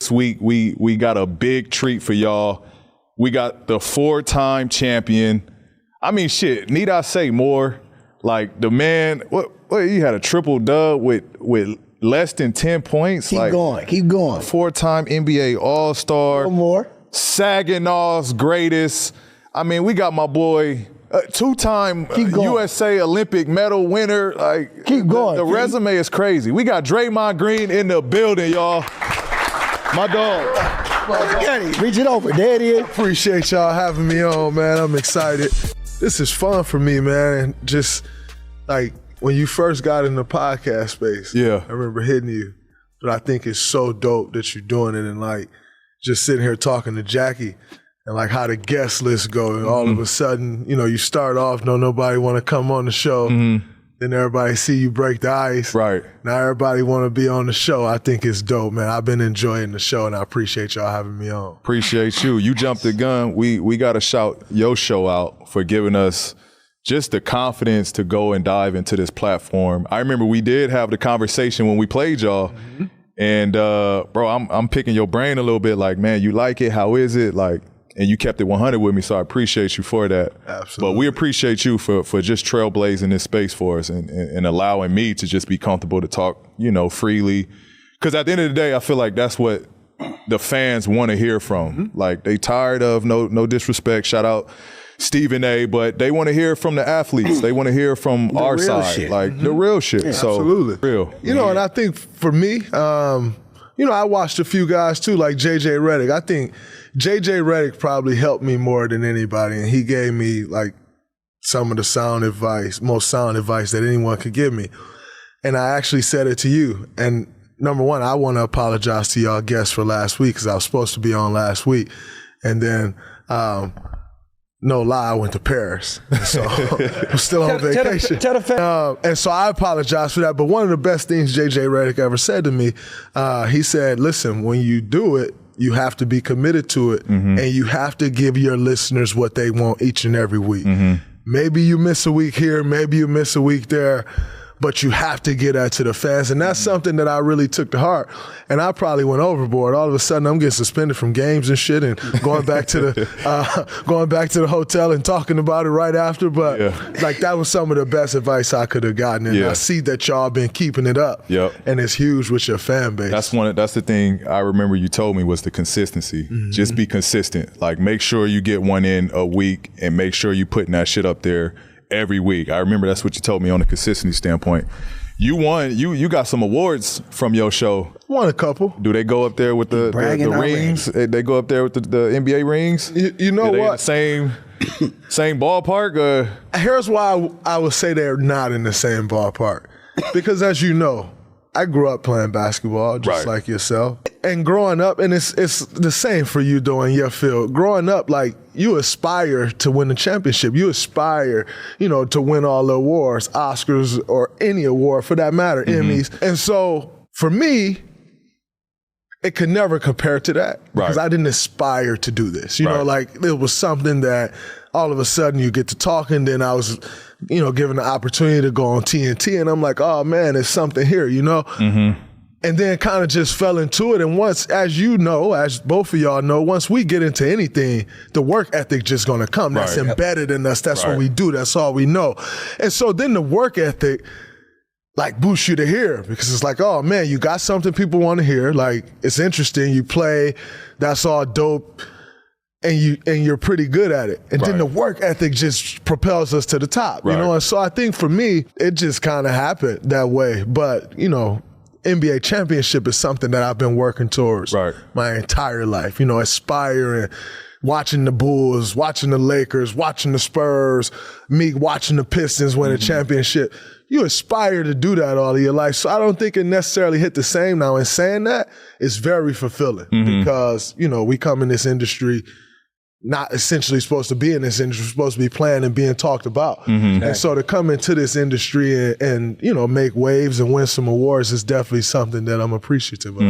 This week, we got a big treat for y'all. We got the 4-time champion. I mean, shit, need I say more? Like, the man, what he had a triple dub with less than 10 points. Keep going. 4-time NBA All-Star. One more. Saginaw's greatest. I mean, we got my boy, 2-time USA Olympic medal winner. Like, keep going. The resume is crazy. We got Draymond Green in the building, y'all. My dog. Reach it over. There it is. Appreciate y'all having me on, man. I'm excited. This is fun for me, man. And just like when you first got in the podcast space, yeah, I remember hitting you. But I think it's so dope that you're doing it and like just sitting here talking to Jackie and like how the guest list go. And all of a sudden, you know, you start off, nobody want to come on the show. Then everybody see you break the ice. Right. Now everybody want to be on the show. I think it's dope, man. I've been enjoying the show, and I appreciate y'all having me on. Appreciate you. You jumped the gun. We got to shout your show out for giving us just the confidence to go and dive into this platform. I remember we did have the conversation when we played y'all. And, bro, I'm picking your brain a little bit like, man, you like it? How is it? Like, and you kept it 100 with me, so I appreciate you for that. Absolutely. But we appreciate you for just trailblazing this space for us and allowing me to just be comfortable to talk, freely. Because at the end of the day, I feel like that's what the fans want to hear from. Like, they tired of, no disrespect, shout out Stephen A., but they want to hear from the athletes. They want to hear from our side, shit. like the real shit. Yeah, so, absolutely. Real. And I think for me, I watched a few guys too, like JJ Redick. I think JJ Redick probably helped me more than anybody, and he gave me like some of the most sound advice that anyone could give me. And I actually said it to you. And number one, I want to apologize to y'all guests for last week because I was supposed to be on last week. And then, no lie, I went to Paris. So I'm still on vacation. And so I apologize for that. But one of the best things JJ Redick ever said to me, he said, listen, when you do it, you have to be committed to it, and you have to give your listeners what they want each and every week. Maybe you miss a week here, maybe you miss a week there, but you have to get that to the fans. And that's something that I really took to heart. And I probably went overboard. All of a sudden, I'm getting suspended from games and shit and going back to the hotel and talking about it right after. But like, that was some of the best advice I could have gotten. And I see that y'all been keeping it up. And it's huge with your fan base. That's the thing I remember you told me was the consistency. Just be consistent. Like, make sure you get one in a week and make sure you putting that shit up there every week. I remember that's what you told me on the consistency standpoint. You won. You got some awards from your show. Won a couple. Do they go up there with the rings? They go up there with the NBA rings? You know what? Same ballpark? Here's why I would say they're not in the same ballpark. Because as you know, I grew up playing basketball just like yourself. And growing up, and it's the same for you doing your field. Growing up, like, you aspire to win the championship. You aspire, to win all the awards, Oscars, or any award for that matter, Emmys. And so for me, it could never compare to that because I didn't aspire to do this. You know, like, it was something that all of a sudden you get to talking. Then I was, given the opportunity to go on TNT, and I'm like, oh man, there's something here, And then kind of just fell into it. And once, as you know, as both of y'all know, once we get into anything, the work ethic just gonna come. That's embedded in us. That's what we do. That's all we know. And so then the work ethic, like, boosts you to hear, because it's like, oh man, you got something people want to hear. Like, it's interesting. You play, that's all dope. And you're pretty good at it. And then the work ethic just propels us to the top, And so I think for me, it just kind of happened that way. But, NBA championship is something that I've been working towards my entire life. Aspiring, watching the Bulls, watching the Lakers, watching the Spurs, me watching the Pistons win a championship. You aspire to do that all of your life. So I don't think it necessarily hit the same now. In saying that, it's very fulfilling because, we come in this industry not essentially supposed to be in this industry, supposed to be playing and being talked about. And so to come into this industry and make waves and win some awards is definitely something that I'm appreciative of.